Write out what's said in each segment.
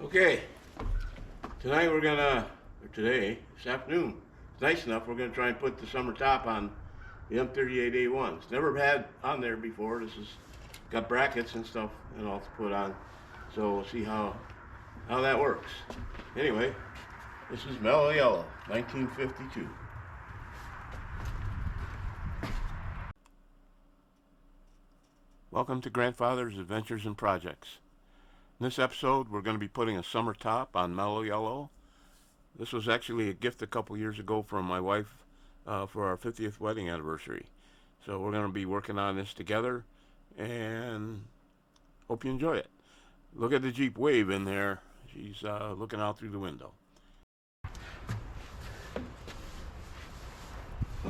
Okay, tonight we're gonna, or today, this afternoon, it's nice enough, we're gonna try and put the summer top on the M38A1. It's never had on there before. This is got brackets and stuff and all to put on. So we'll see how that works. Anyway, this is Mellow-Yellow, 1952. Welcome to Grandfather's Adventures and Projects. In this episode, we're going to be putting a summer top on Mellow-Yellow. This was actually a gift a couple years ago from my wife for our 50th wedding anniversary. So we're going to be working on this together and hope you enjoy it. Look at the Jeep Wave in there. She's looking out through the window.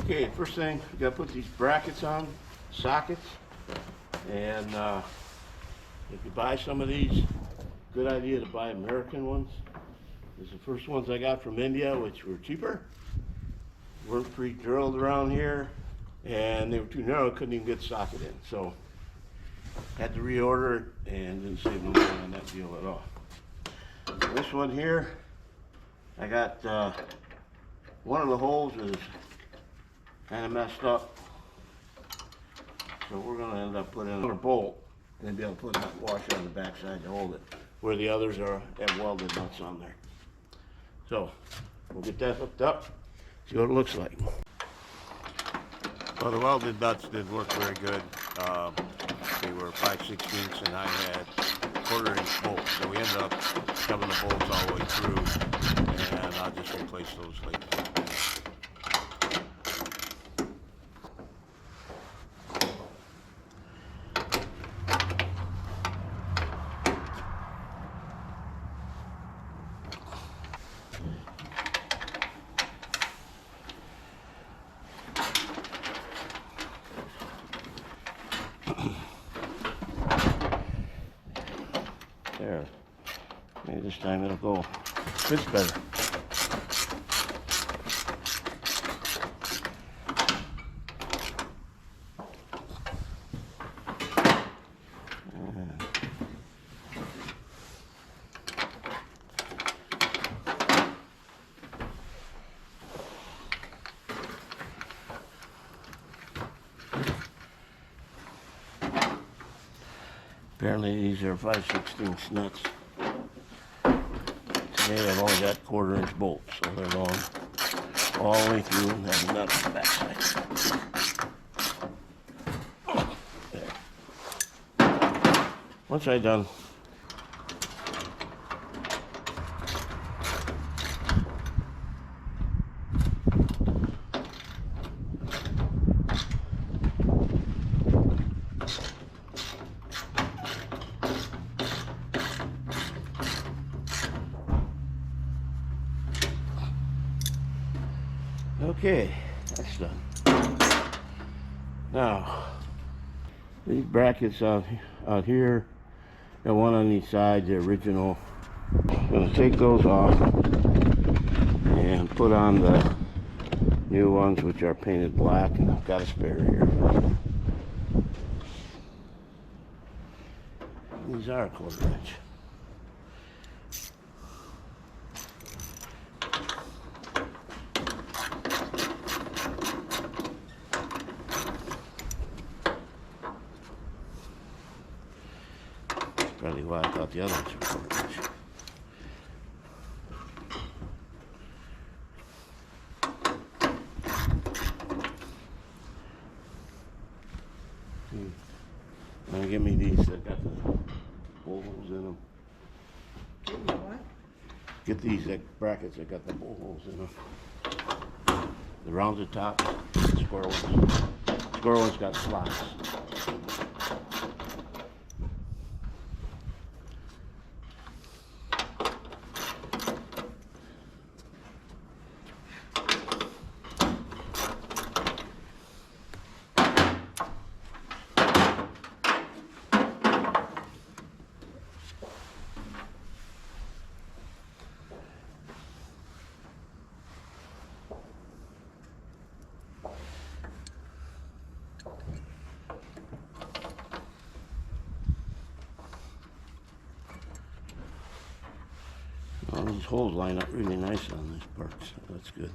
Okay, first thing, we got to put these brackets on, sockets, and if you buy some of these, good idea to buy American ones. These are the first ones I got from India, which were cheaper. Weren't pre-drilled around here, and they were too narrow, couldn't even get the socket in. So, had to reorder it, and didn't save no money on that deal at all. This one here, I got, one of the holes is kind of messed up. So we're going to end up putting another bolt and be able to put a washer on the back side to hold it, where the others have welded nuts on there. So we'll get that hooked up, see what it looks like. Well, the welded nuts didn't work very good. They were 5/16 and I had 1/4 inch bolts, so we ended up shoving the bolts all the way through, and I'll just replace those later. There. Maybe this time it'll go. Fits better. Apparently these are 5/16 nuts. Today I've only got 1/4 inch bolts, so they're going all the way through and have a nut on the backside. There. Once I'm done, okay, that's done. Now, these brackets out here, got one on each side, the original. I'm going to take those off and put on the new ones, which are painted black, and I've got a spare here. These are 1/4 inch. Probably why I thought the other ones were 1/4 inch. Now give me these that got the hole holes in them. What? Get these brackets that got the hole holes in them. The rounded tops, square ones. Square ones got slots. These holes line up really nice on these parts. That's good.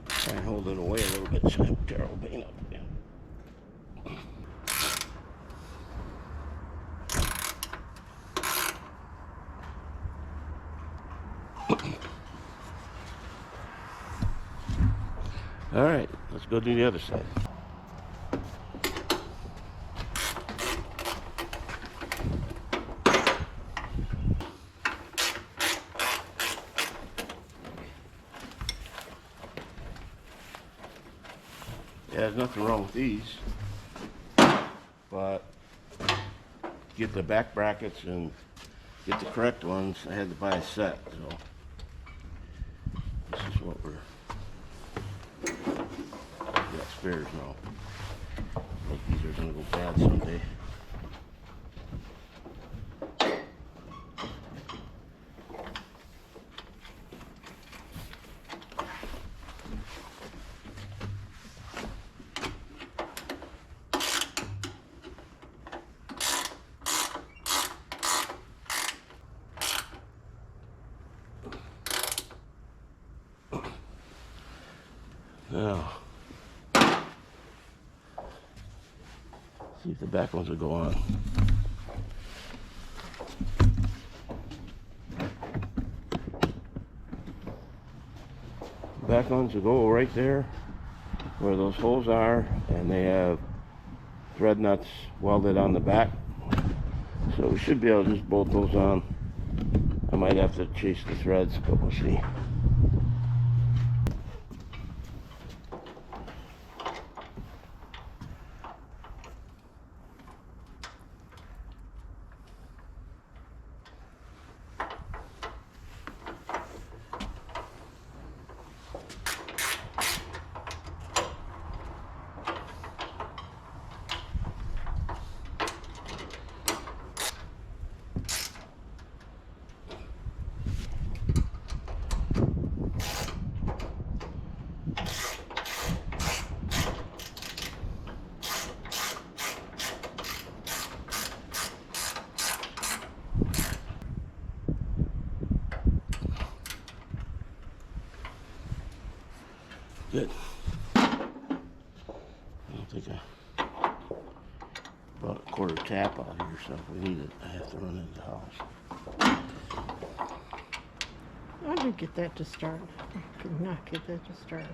Try and hold it away a little bit so I don't tear all the paint up again. All right, let's go do the other side. Yeah, there's nothing wrong with these, but to get the back brackets and get the correct ones, I had to buy a set, so this is what we're got spares now. Like these are gonna go bad someday. Now, see if the back ones will go on. Back ones will go right there where those holes are, and they have thread nuts welded on the back. So we should be able to just bolt those on. I might have to chase the threads, but we'll see. Good. I don't think I brought a quarter tap out here, so if we need it, I have to run into the house. I did get that to start. I could not get that to start.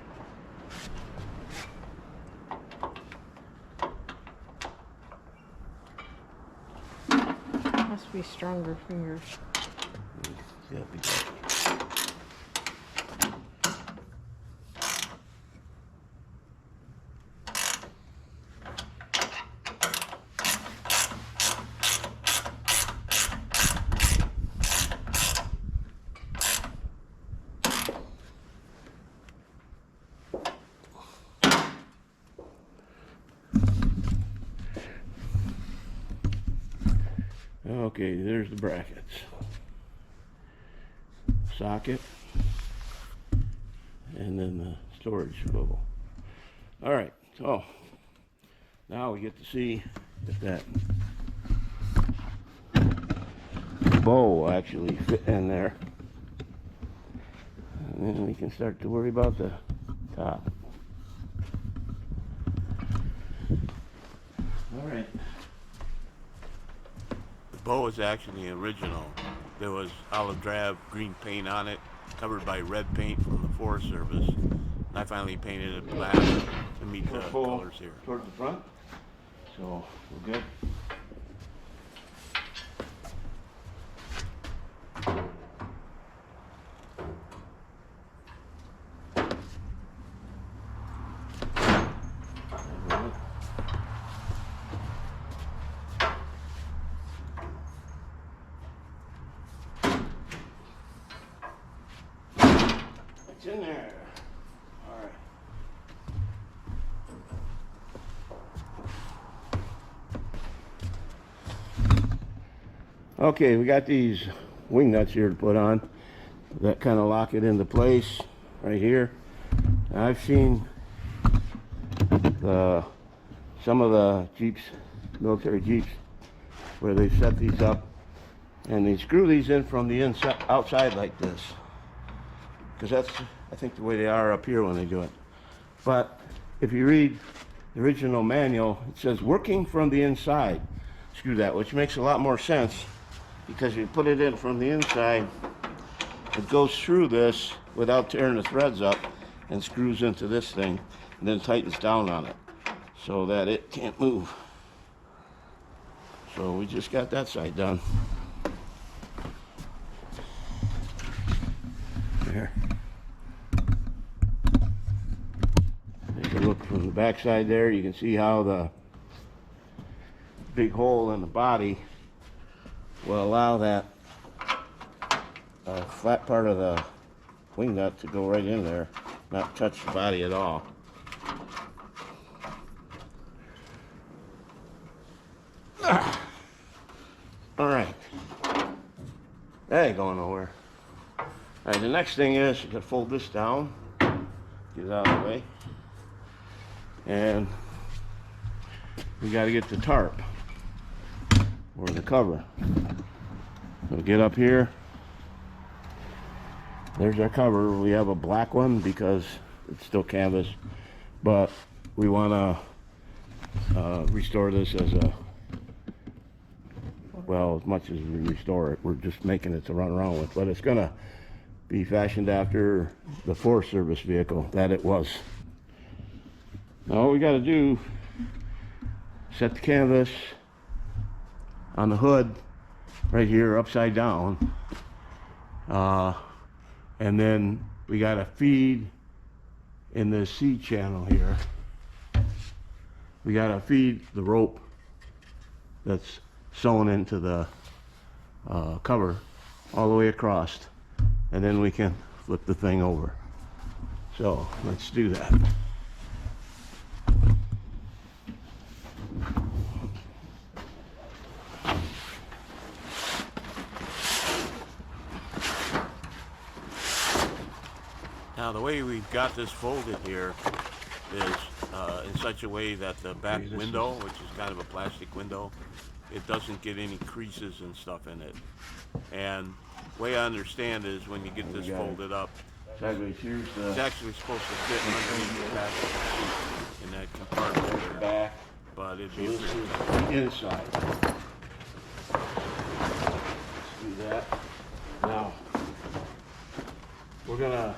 Must be stronger fingers. Yeah, be good. Okay, there's the brackets. Socket. And then the storage swivel. Alright, so now we get to see if that bow will actually fit in there. And then we can start to worry about the top. Alright. The bow is actually original. There was olive drab green paint on it, covered by red paint from the Forest Service. And I finally painted it black to meet the colors here. Towards the front, so we're good. It's in there. All right. Okay, we got these wing nuts here to put on that kind of lock it into place right here. I've seen some of the Jeeps, military Jeeps, where they set these up and they screw these in from the inside, outside like this, because that's, I think, the way they are up here when they do it. But if you read the original manual, it says working from the inside. Screw that, which makes a lot more sense, because you put it in from the inside, it goes through this without tearing the threads up and screws into this thing and then tightens down on it so that it can't move. So we just got that side done. There. Take a look from the back side there. You can see how the big hole in the body will allow that flat part of the wing nut to go right in there, not touch the body at all. All right, that ain't going nowhere. All right, the next thing is you gotta fold this down, get it out of the way, and we gotta get the tarp or the cover. So get up here. There's our cover. We have a black one because it's still canvas, but we want to restore this as a, well, as much as we restore it, we're just making it to run around with, but it's gonna be fashioned after the Forest Service vehicle that it was. Now all we got to do, set the canvas on the hood right here upside down, and then we got to feed in this C channel here. We got to feed the rope that's sewn into the cover all the way across, and then we can flip the thing over. So let's do that. Now the way we've got this folded here is in such a way that the back window, which is kind of a plastic window, it doesn't get any creases and stuff in it. And the way I understand is when you get this folded up, it's actually supposed to fit underneath the back of the seat in that compartment there. But it'd be inside. Let's do that. Now we're gonna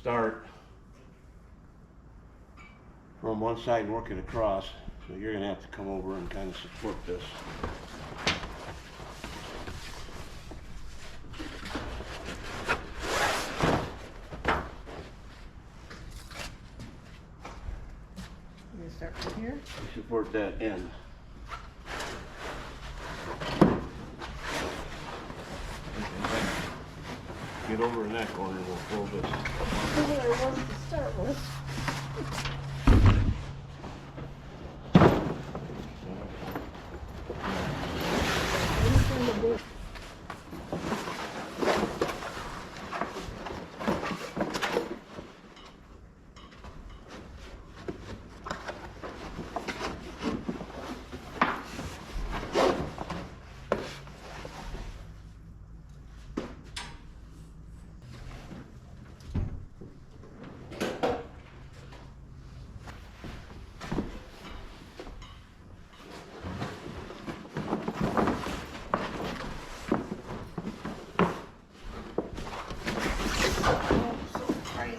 start from one side and work it across. So you're gonna have to come over and kind of support this. You start from here? You support that end. Get over in that corner and we'll fold this. Where I was to start with.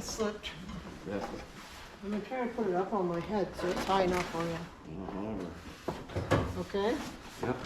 Slipped. Yeah. I'm gonna try to put it up on my head so it's high enough for you. Okay? Yep.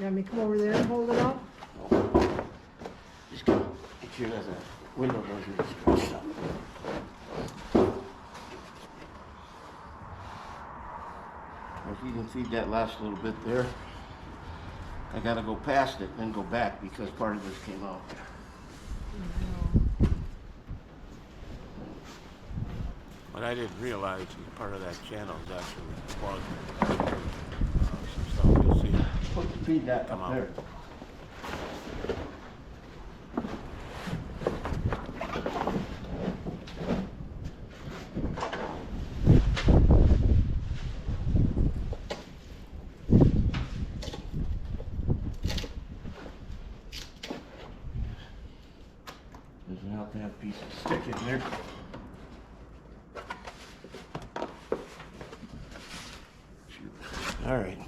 have me come over there and hold it up? Just gotta make sure that the window doesn't get scratched up. If you can feed that last little bit there, I gotta go past it and then go back because part of this came out. What I didn't realize is part of that channel is actually plugged. Some stuff you'll see. Feed that come out there. Doesn't help to have a piece of stick in there. All right.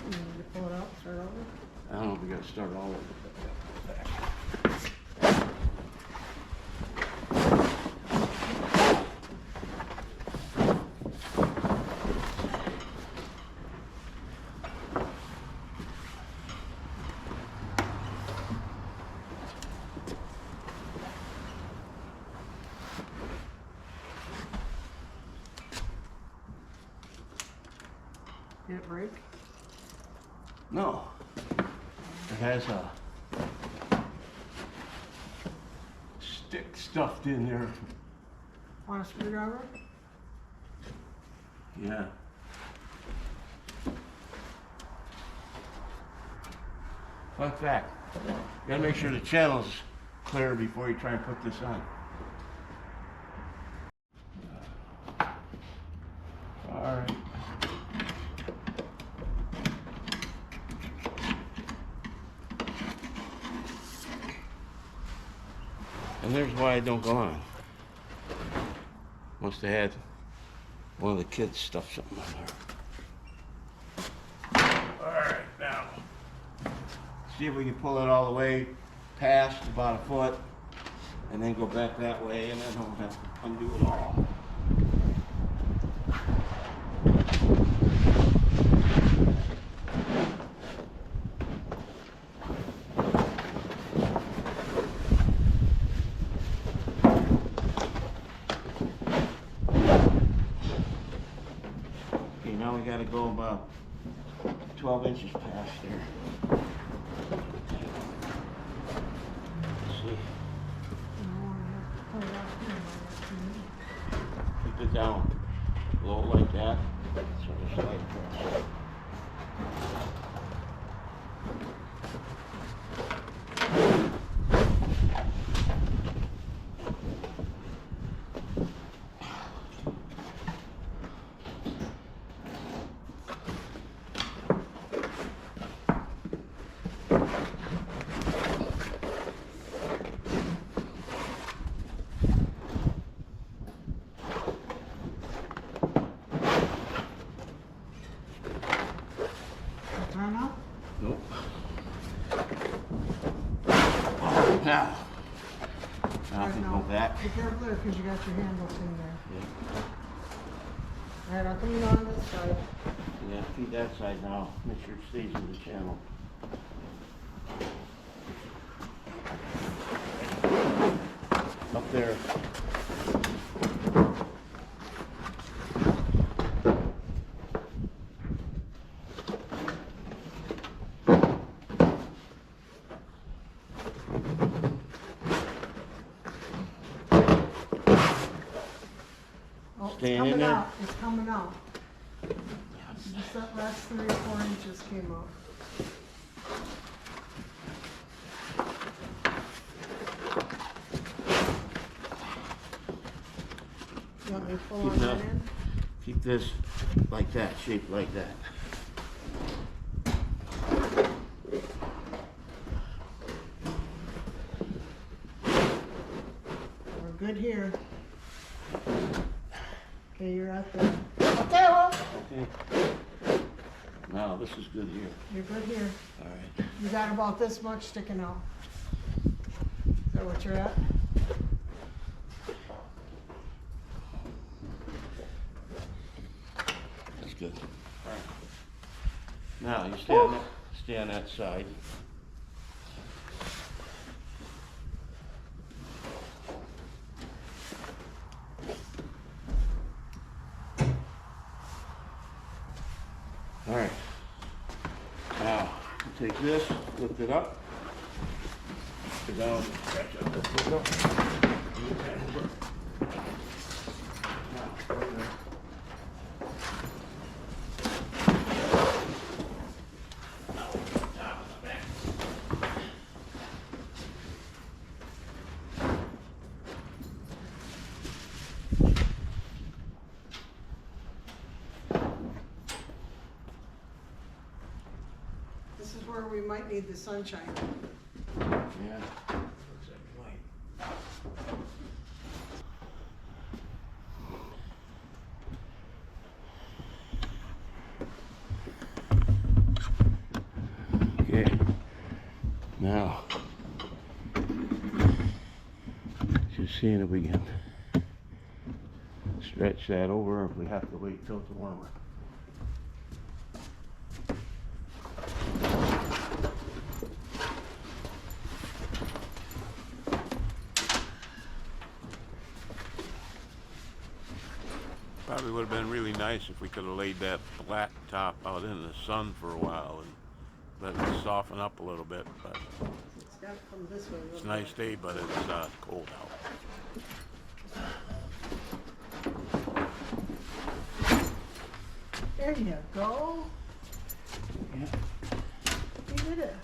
You need to pull it out, start over? I don't know if we gotta start all over. Did it break? No. It has a stick stuffed in there. Want a screwdriver? Yeah. Fun fact. You gotta make sure the channel's clear before you try and put this on. All right. And there's why I don't go on. Must have had one of the kids stuff something on there. Alright, now, see if we can pull it all the way past about a foot, and then go back that way, and then we'll have to undo it all. Now we got to go about 12 inches past there. Let's see. Keep it down low like that. So just slide across. Nope. Now, I can go back. Be careful there because you got your handles in there. Yeah. Alright, I'll come in on this side. Yeah, feed that side now. Make sure it stays in the channel. Up there. Staying in there? Out. It's coming out. Just that last 3 or 4 inches came out. You want me to pull on that in? Keep this like that, shaped like that. We're good here. Okay, you're out there. Okay, well. Okay. Now this is good here. You're good here. All right. You got about this much sticking out. Is that what you're at? good. All right. Now, you stay on that side. All right. Now, you take this, lift it up. Go down, stretch up this window. Now, right there. This is where we might need the sunshine. Yeah. Looks like light. Okay. Now, just seeing if we can stretch that over, if we have to wait till it's warmer. Probably would have been really nice if we could have laid that flat top out in the sun for a while and let it soften up a little bit, but It's got to come this way. it's a nice day, but it's cold out. There you go. Yeah. You did it.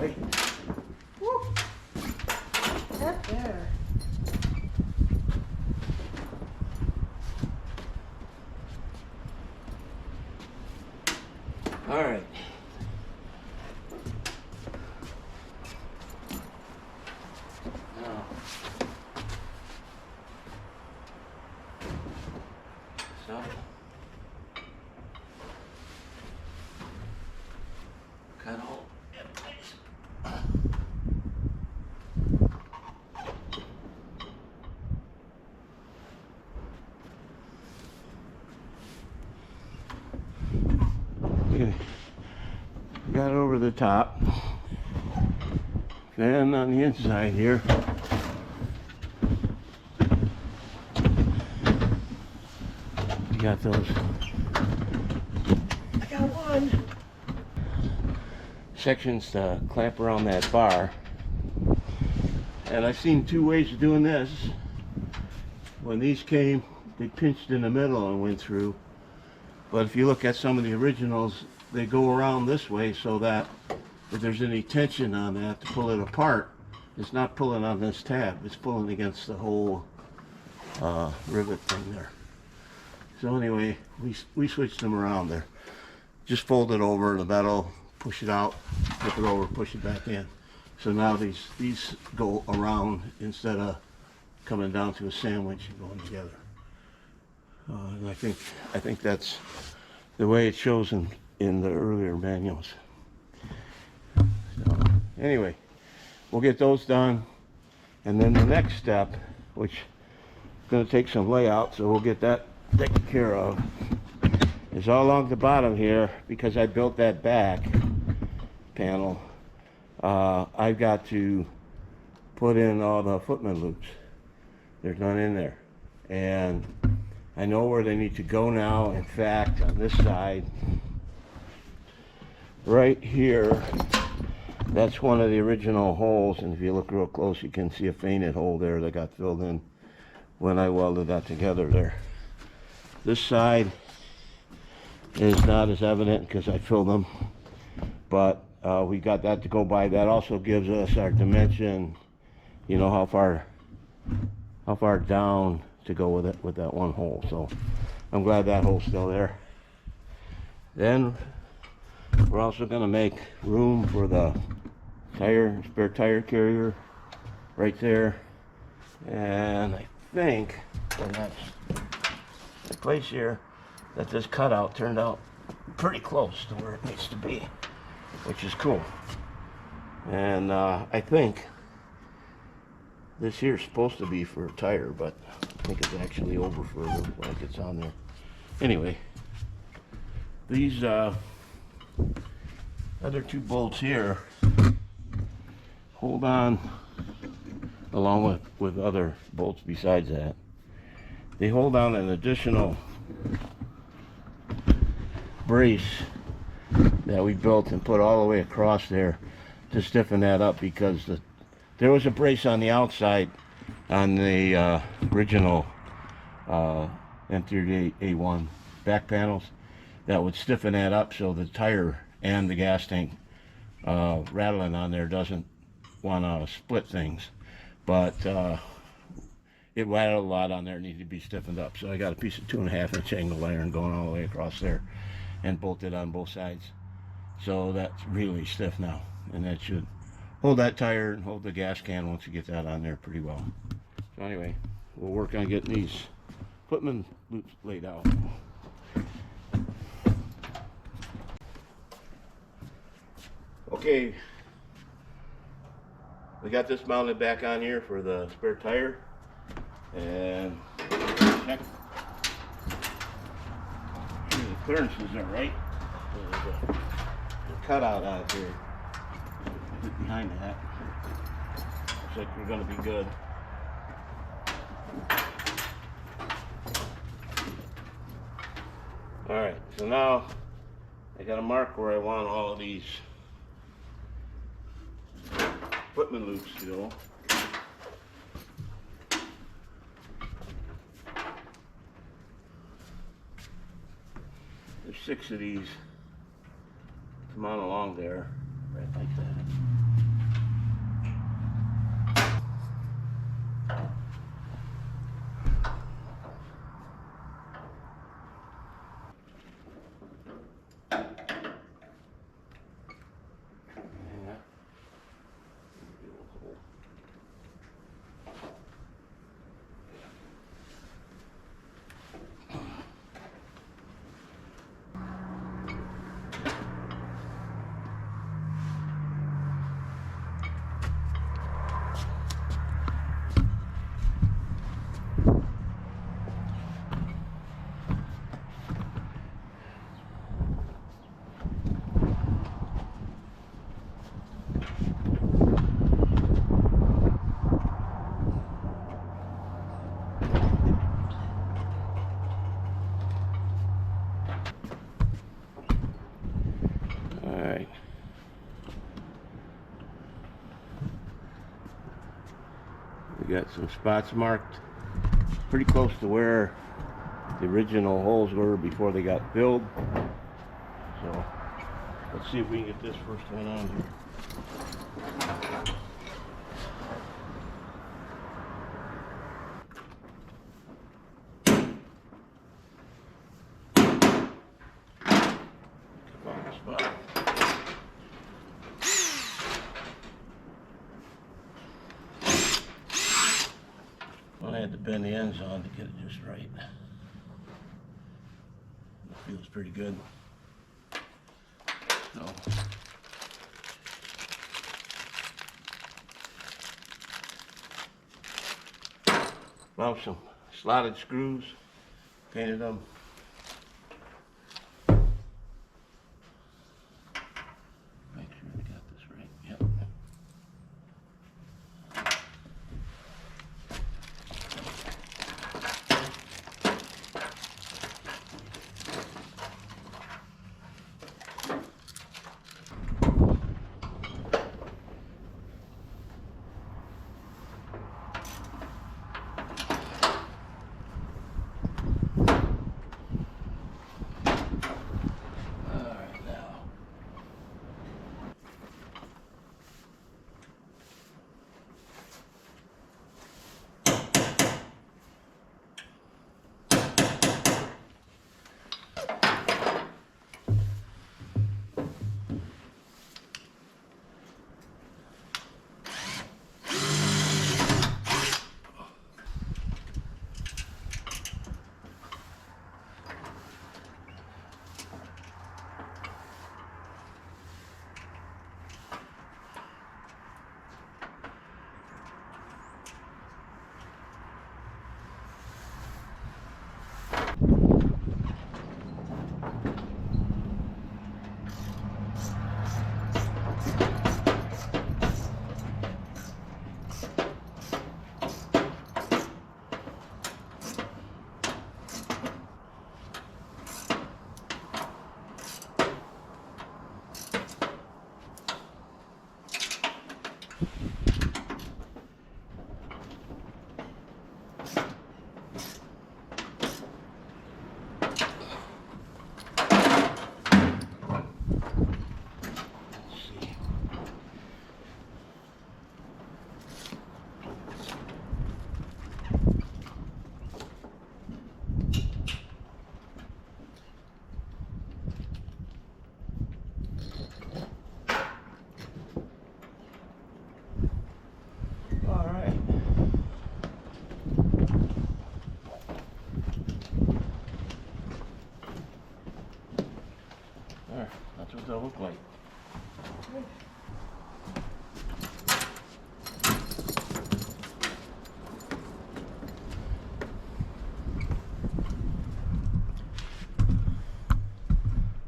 Wait. Woo. That there. All right. Now, so, cut all in place. Okay. Got it over the top. Then on the inside here, you got those. I got one. Sections to clamp around that bar. And I've seen two ways of doing this. When these came, they pinched in the middle and went through. But if you look at some of the originals, they go around this way so that if there's any tension on that to pull it apart, it's not pulling on this tab, it's pulling against the whole rivet thing there. So anyway, we switched them around there. Just fold it over the metal, push it out, flip it over, push it back in. So now these go around instead of coming down to a sandwich and going together. And I think that's the way it shows in the earlier manuals. So anyway, we'll get those done, and then the next step, which is going to take some layout, so we'll get that taken care of, is all along the bottom here, because I built that back panel. I've got to put in all the footman loops. There's none in there, and I know where they need to go now. In fact, on this side, right here, that's one of the original holes, and if you look real close, you can see a fainted hole there that got filled in when I welded that together there. This side is not as evident because I filled them, but we got that to go by. That also gives us our dimension, you know, how far down to go with it with that one hole. So I'm glad that hole's still there. Then we're also going to make room for the spare tire carrier right there, and I think that's the place here that this cutout turned out pretty close to where it needs to be, which is cool. And I think this here is supposed to be for a tire, but I think it's actually over for the blankets on there. Anyway, These other two bolts here hold on, along with other bolts besides that. They hold on an additional brace that we built and put all the way across there to stiffen that up, because there was a brace on the outside on the original M38A1 back panels that would stiffen that up so the tire and the gas tank rattling on there doesn't want to split things. But it rattled a lot on there, needed to be stiffened up. So I got a piece of 2.5-inch angle iron going all the way across there and bolted on both sides. So that's really stiff now, and that should hold that tire and hold the gas can once you get that on there pretty well. So anyway, we'll work on getting these footman loops laid out. Okay, we got this mounted back on here for the spare tire, and check. Sure the clearances are right. There's a cutout out here. Get behind that. Looks like we're going to be good. All right, so now I got to mark where I want all of these footman loops to go. There's 6 of these. Come on along there, right like that. We got some spots marked pretty close to where the original holes were before they got filled. So let's see if we can get this first one on here. I had to bend the ends on to get it just right. It feels pretty good. So, now some slotted screws, painted them. Make sure I got this right. Yep. There, that's what they'll look like.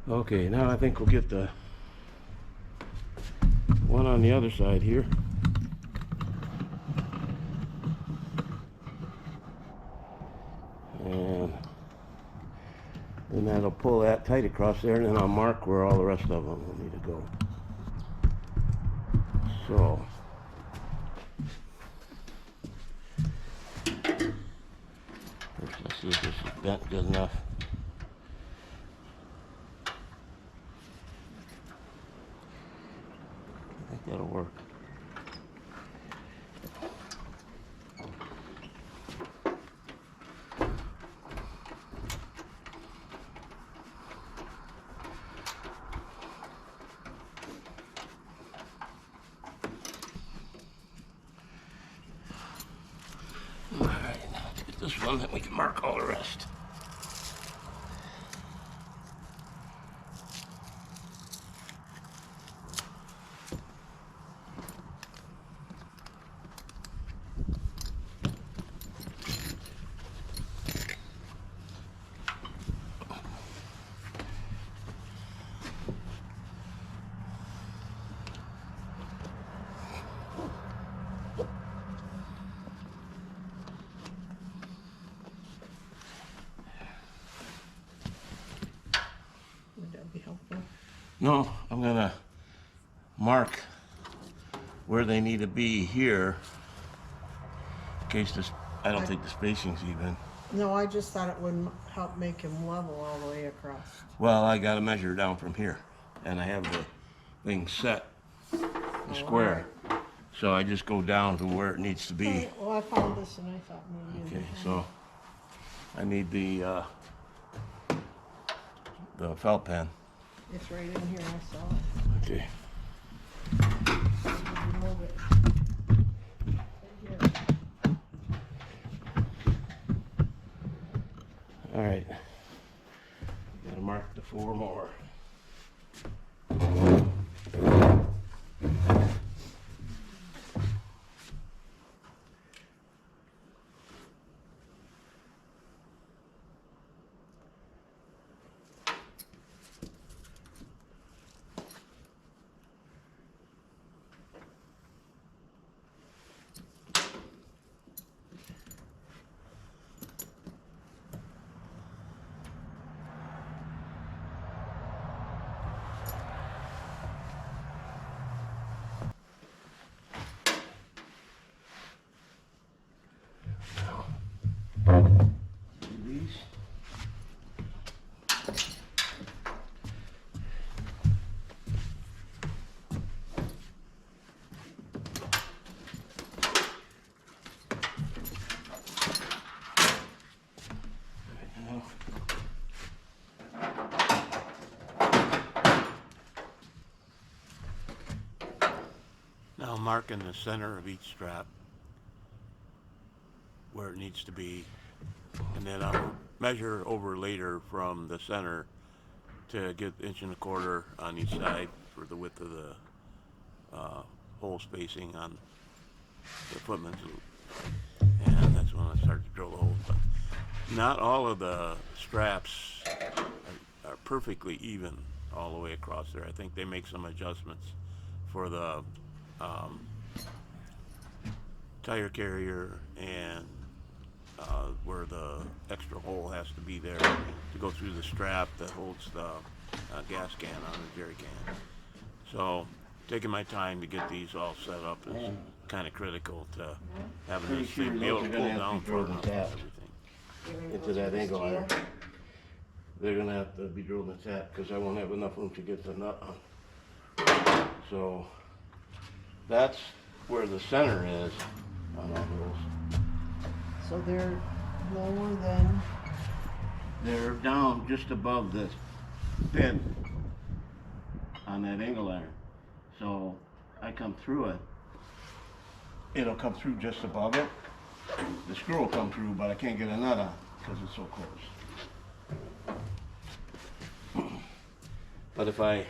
Okay, now I think we'll get the one on the other side here. And then that'll pull that tight across there, and then I'll mark where all the rest of them will need to go. So, first let's see if this is bent good enough. I think that'll work. Alright, now let's get this one, then we can mark all the rest. Would that be helpful? No, I'm gonna mark where they need to be here in case this, I don't think the spacing's even. No, I just thought it would help make him level all the way across. Well, I gotta measure down from here, and I have the thing set, the square. So I just go down to where it needs to be. Alright, well, I found this and I thought maybe. Okay, so I need the felt pen. It's right in here, I saw it. Okay. Remove it. Right here. All right. Gotta mark the 4 more. These. Now mark in the center of each strap where it needs to be, and then I'll measure over later from the center to get 1.25 inches on each side for the width of the hole spacing on the footman's loop. And that's when I start to drill the holes. But not all of the straps are perfectly even all the way across there. I think they make some adjustments for the tire carrier and where the extra hole has to be there to go through the strap that holds the gas can on the jerry can. So taking my time to get these all set up is kind of critical to having Pretty this sure thing be able those to are pull gonna have to down be far drilled enough in and tap. everything. Into that angle iron. They're gonna have to be drilled in tap because I won't have enough room to get the nut on. So that's where the center is on all those. So they're lower than, They're down just above this pin on that angle iron. So I come through it. It'll come through just above it. The screw will come through, but I can't get a nut on because it's so close. But if I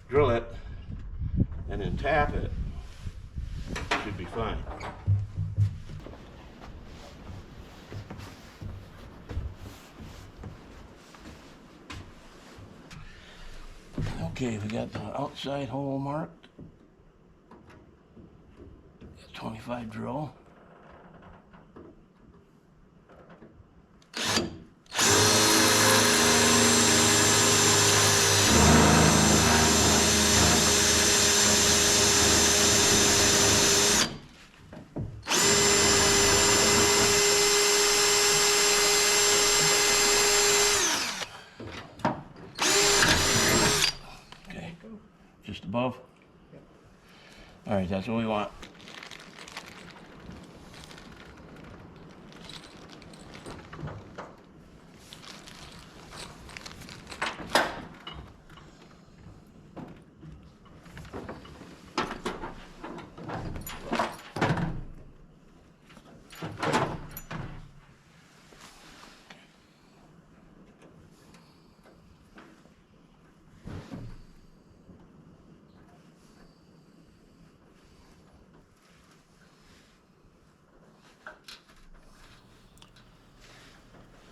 drill it and then tap it, it should be fine. Okay, we got the outside hole marked. 25 drill. Okay, just above. All right, that's what we want.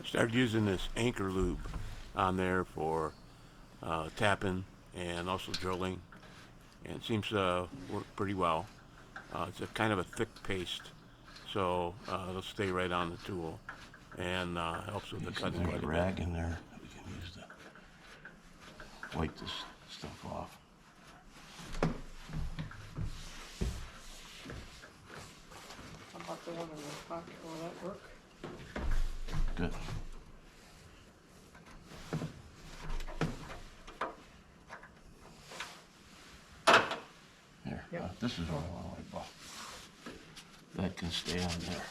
Started using this anchor lube on there for tapping and also drilling, and it seems to work pretty well. It's a kind of a thick paste, so it'll stay right on the tool and helps with the cutting quite a bit. Rag in there. We can use to wipe this stuff off. How about the one in the pocket? Will that work? Good. Here, Yep. this is what I want to wipe off. That can stay on there.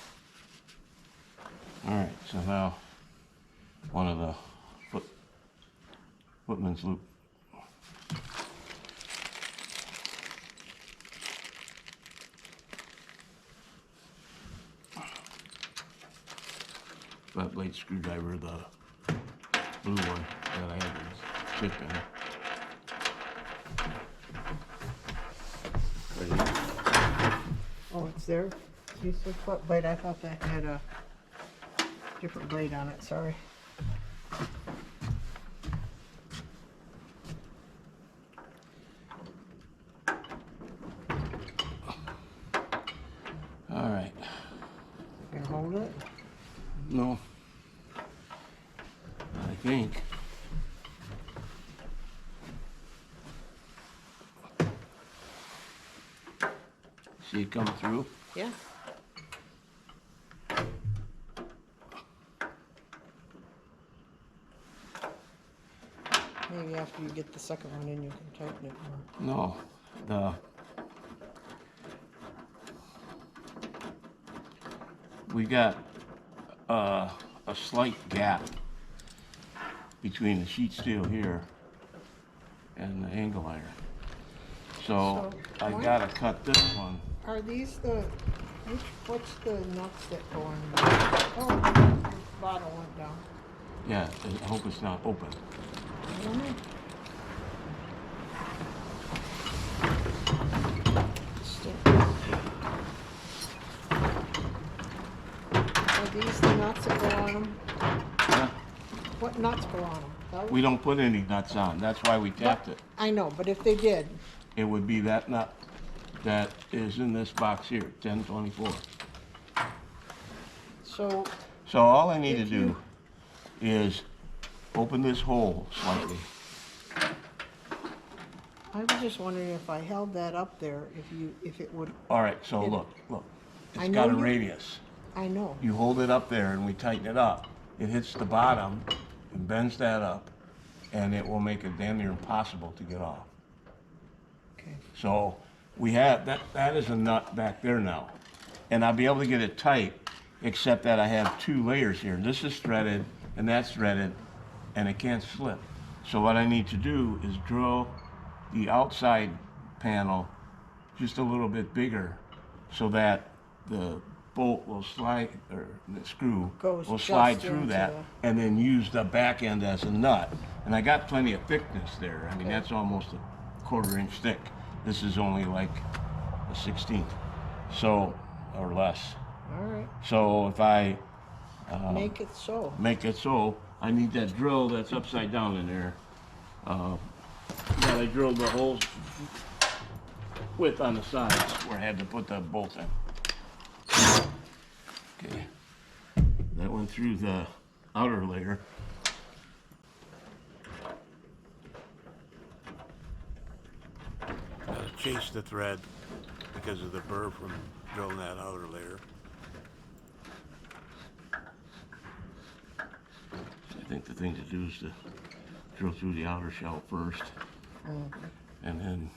All right, so now one of the footman's loop. Flat blade screwdriver, the blue one that I had this chip in. Oh, it's there? You said flat blade, I thought that had a different blade on it, sorry. All right. You can hold it? No. I think. See it come through? Yeah. Maybe after you get the second one in, you can tighten it more. No. We got a slight gap between the sheet steel here and the angle iron. So I why- gotta cut this one. Are these the, what's the nuts that go in there? Oh, your bottle went down. Yeah, I hope it's not open. I don't know. Are these the nuts that go on them? Yeah. What nuts go on them? Those? We don't put any nuts on. That's why we tapped it. I know, but if they did, It would be that nut that is in this box here, 1024. so So all I need to If do you- is open this hole slightly. I was just wondering if I held that up there, if it would, All right, so It- look. I It's know got a you- radius. I know. You hold it up there and we tighten it up. It hits the bottom and bends that up, and it will make it damn near impossible to get off. Okay. So we have, that is a nut back there now. And I'll be able to get it tight, except that I have two layers here. This is threaded and that's threaded, and it can't slip. So what I need to do is drill the outside panel just a little bit bigger so that the bolt will slide, or the screw Goes will slide just through into that, and then use the back end as a nut. And I got plenty of thickness there. I mean, Okay. that's almost a 1/4 inch thick. This is only like a 16th, so, or less. All right. So if I Make it so. make it so, I need that drill that's upside down in there. Yeah, I drilled the holes width on the sides where I had to put the bolt in. Okay, that went through the outer layer. Gotta chase the thread because of the burr from drilling that outer layer. I think the thing to do is to drill through the outer shell first, and then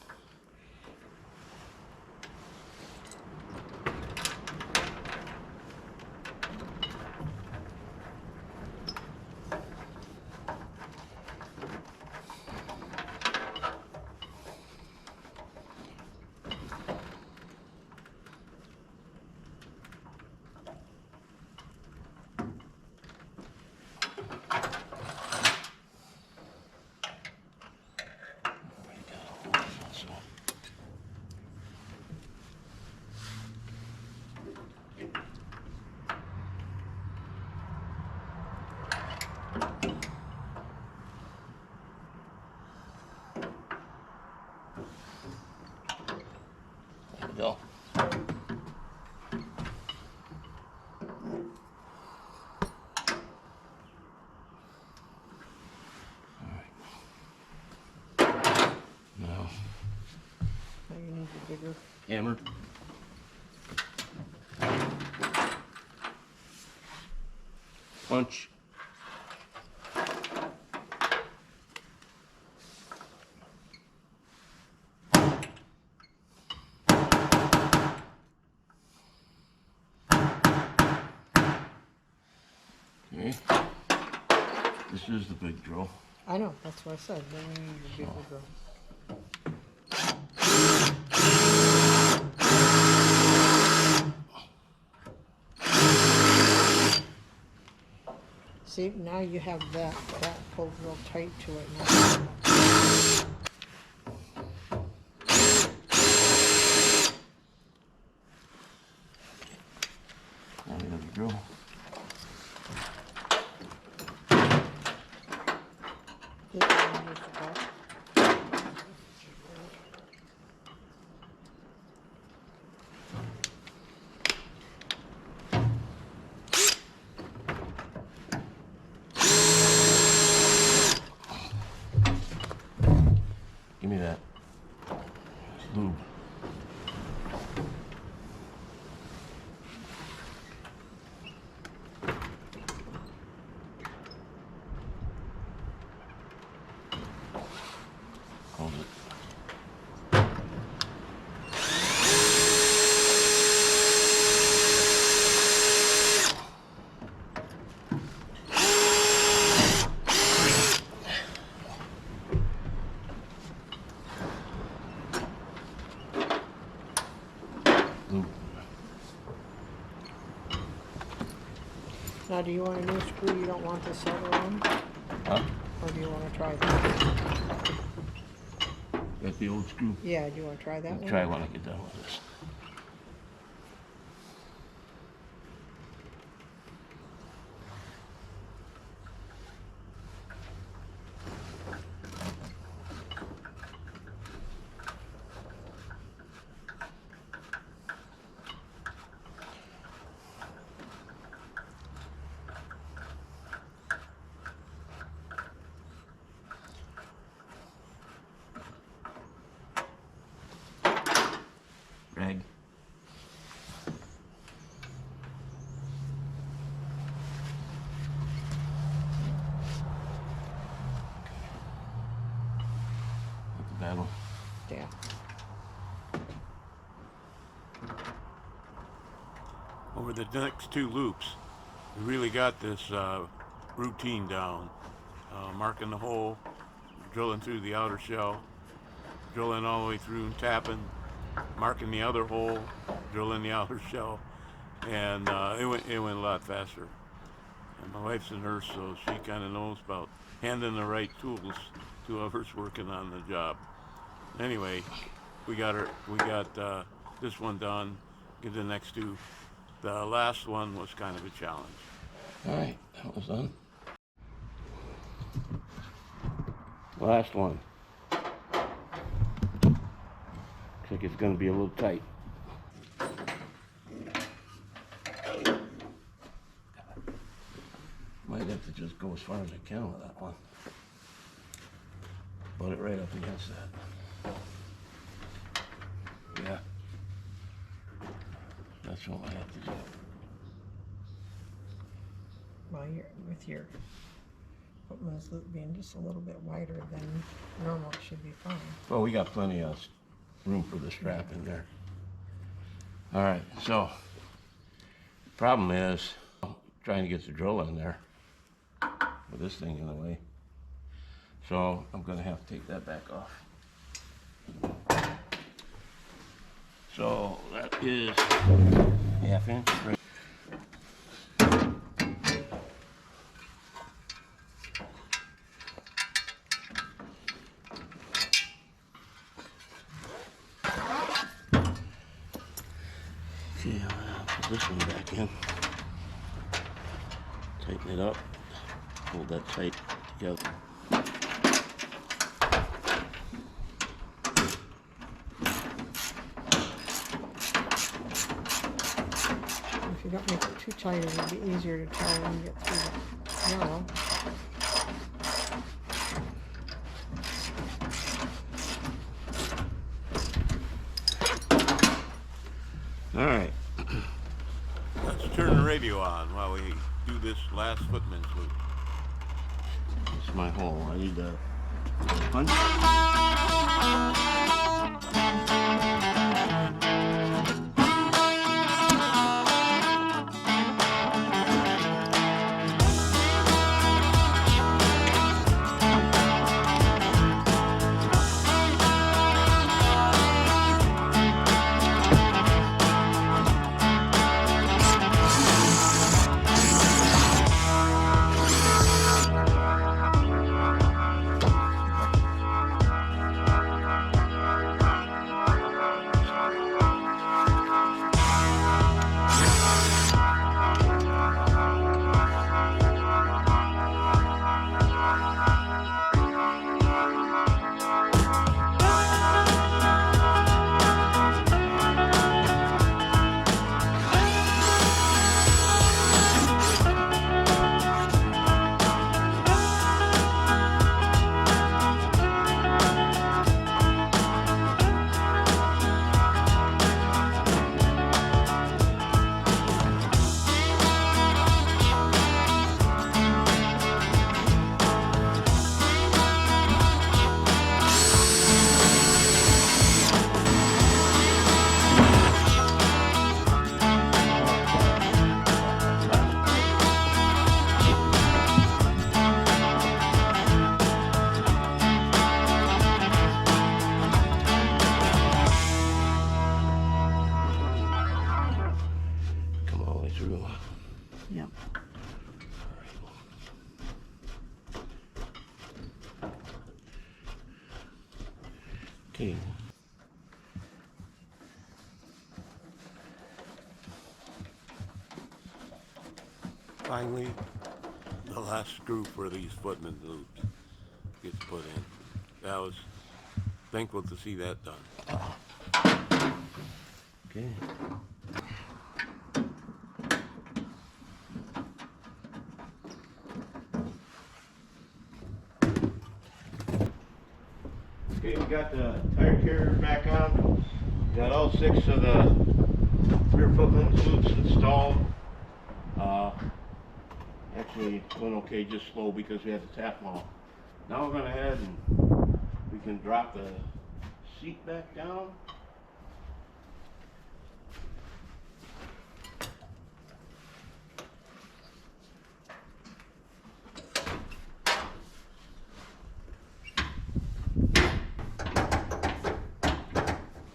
so. There we go. Now, Now you need the bigger. hammer. Punch. Okay. This is the big drill. I know, that's what I said. Then you need the bigger drill. See, now you have that pulled real tight to it now. Now we have the drill. This one needs to go. Give me that lube. Hold it. Lube. Now, do you want a new screw? You don't want this other one? Huh? Or do you want to try that? That's the old screw. Yeah, do you want to try that I'll one? try when I get done with this. Rag. With the battle. Yeah. Over the next 2 loops, we really got this routine down. Marking the hole, drilling through the outer shell, drilling all the way through and tapping, marking the other hole, drilling the outer shell, and it went a lot faster. And my wife's a nurse, so she kind of knows about handing the right tools to whoever's working on the job. Anyway, we got this one done. Get the next two. The last one was kind of a challenge. All right, that was done. Last one. Looks like it's gonna be a little tight. Might have to just go as far as I can with that one. Put it right up against that. Yeah. That's what I have to do. Well, with your footman's loop being just a little bit wider than normal, it should be fine. Well, we got plenty of room for the strap in there. All right, so problem is trying to get the drill in there with this thing in the way. So I'm gonna have to take that back off. So that is ½ inch. Right. Okay, I'm gonna put this one back in. Tighten it up. Hold that tight together. If you don't make it too tight, it'll be easier to tell when you get through the yellow. All right. Let's turn the radio on while we do this last footman's loop. It's my hole. I need to punch. Yep. Okay. Finally, the last screw for these footman loops gets put in. That was thankful to see that done. Okay. Okay, we got the tire carrier back on. Got all 6 of the rear footman loops installed. Actually, it went okay, just slow because we had to tap them all. Now we're going to head and we can drop the seat back down.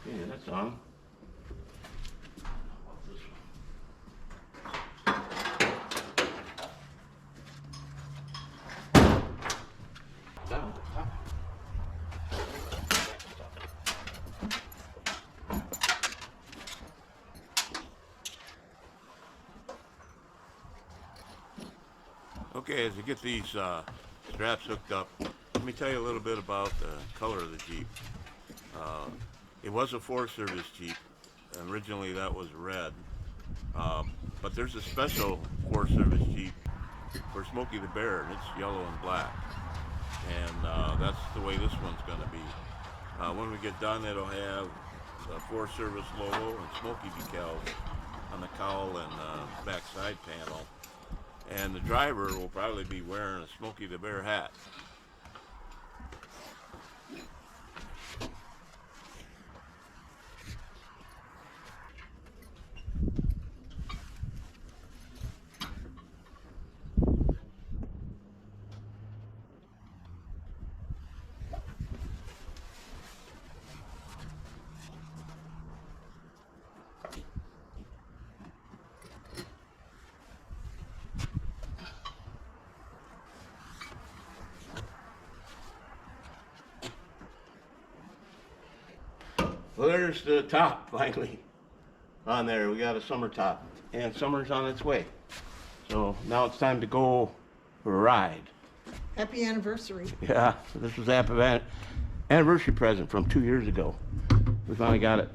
Okay, that's on. How about this one? Okay, as you get these straps hooked up, let me tell you a little bit about the color of the Jeep. It was a Forest Service Jeep. Originally that was red. But there's a special Forest Service Jeep for Smokey the Bear, and it's yellow and black. And that's the way this one's going to be. When we get done, it'll have the Forest Service logo and Smokey decals on the cowl and back side panel. And the driver will probably be wearing a Smokey the Bear hat. Well, there's the top finally on there. We got a summer top, and summer's on its way. So now it's time to go for a ride. Happy anniversary. Yeah, so this was an anniversary present from 2 years ago. We finally got it.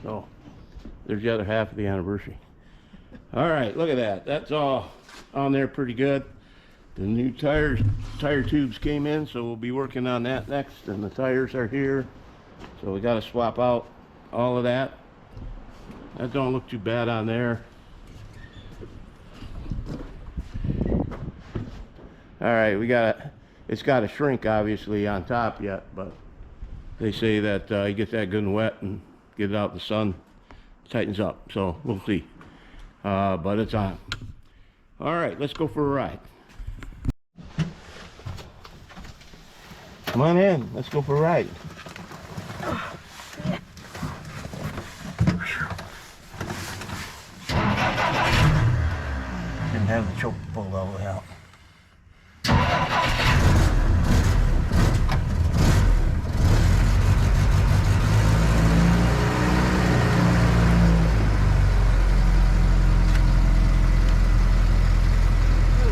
So there's the other half of the anniversary. All right, look at that. That's all on there pretty good. The new tire tubes came in, so we'll be working on that next. And the tires are here. So we got to swap out all of that. That don't look too bad on there. All right, it's got to shrink obviously on top yet, but they say that you get that good and wet and get it out in the sun, it tightens up. So we'll see. But it's on. All right, let's go for a ride. Come on in, let's go for a ride. Didn't have the choke pulled all the way out.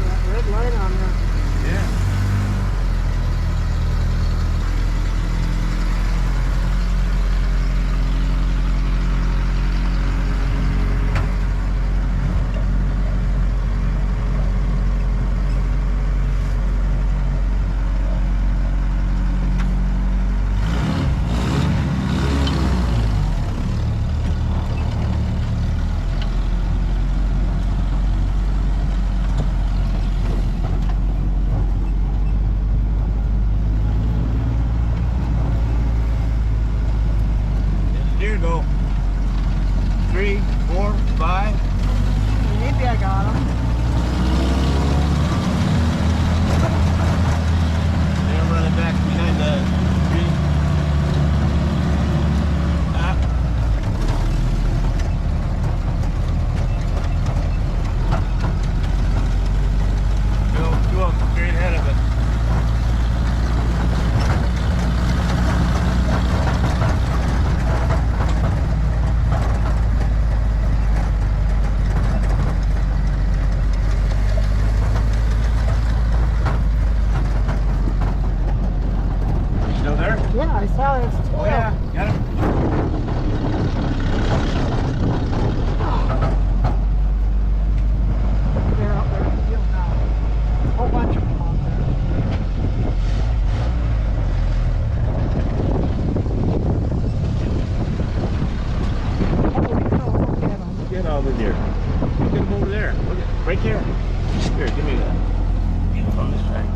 That red light on there. Yeah. Here you go. 3, 4, 5. Maybe I got him. They're running back behind the tree. Go up straight ahead of it. Still there? Yeah, I saw his tail. Oh yeah, got him. They're out there in the field now. A whole bunch of them out there. Holy cow, look at 'em. Get all the deer. Look at him over there. Look at right there. Here, give me that. Get him on this side.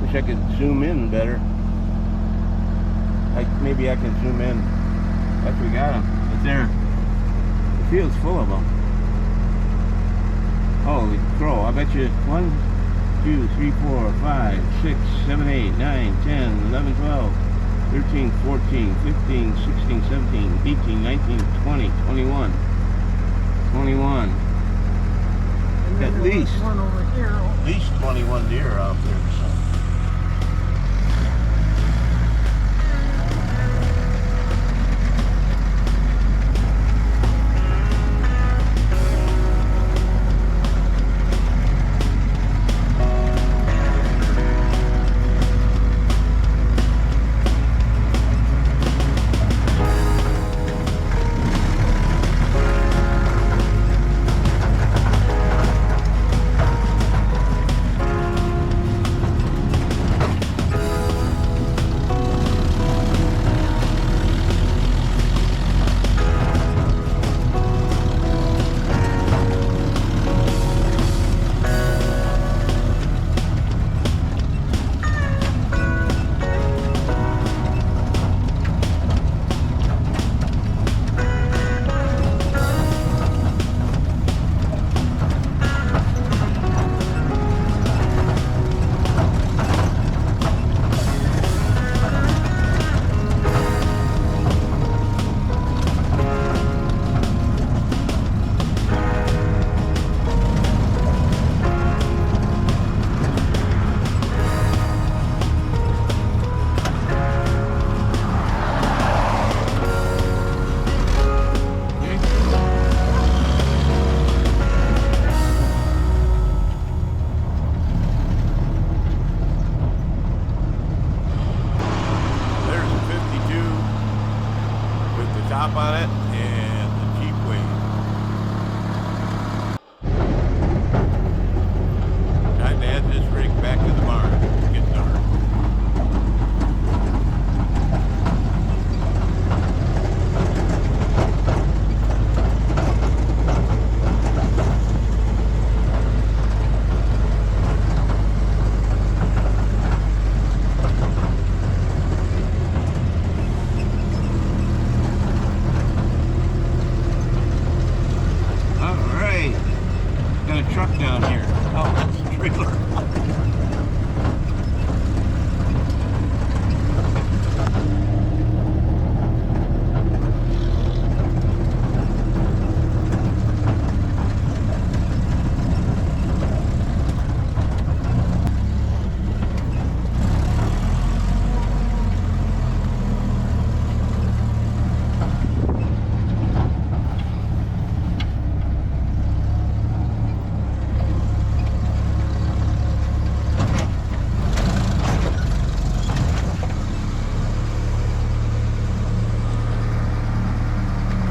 Wish I could zoom in better. Maybe I can zoom in after we got them. But there. The field's full of them. Holy crow. I bet you 1, 2, 3, 4, 5, 6, 7, 8, 9, 10, 11, 12, 13, 14, 15, 16, 17, 18, 19, 20, 21. 21. And then At there was least. one over here. At least 21 deer out there. So. top on it and the Jeep weight. Time to add this rig back to the barn. It's getting dark. Alright, got a truck down here. Oh, that's a trailer.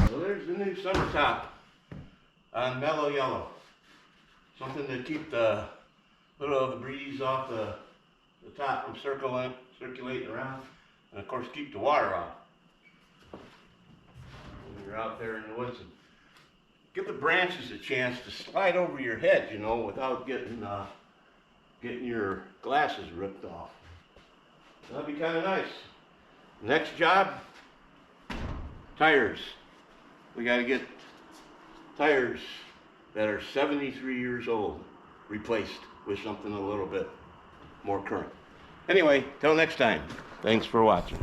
So there's the new summer top on Mellow-Yellow. Something to keep the little of the breeze off the top from circulating around, and of course keep the water off when you're out there in the woods. And give the branches a chance to slide over your head, you know, without getting your glasses ripped off. That'd be kind of nice. Next job, tires. We got to get tires that are 73 years old replaced with something a little bit more current. Anyway, till next time, thanks for watching.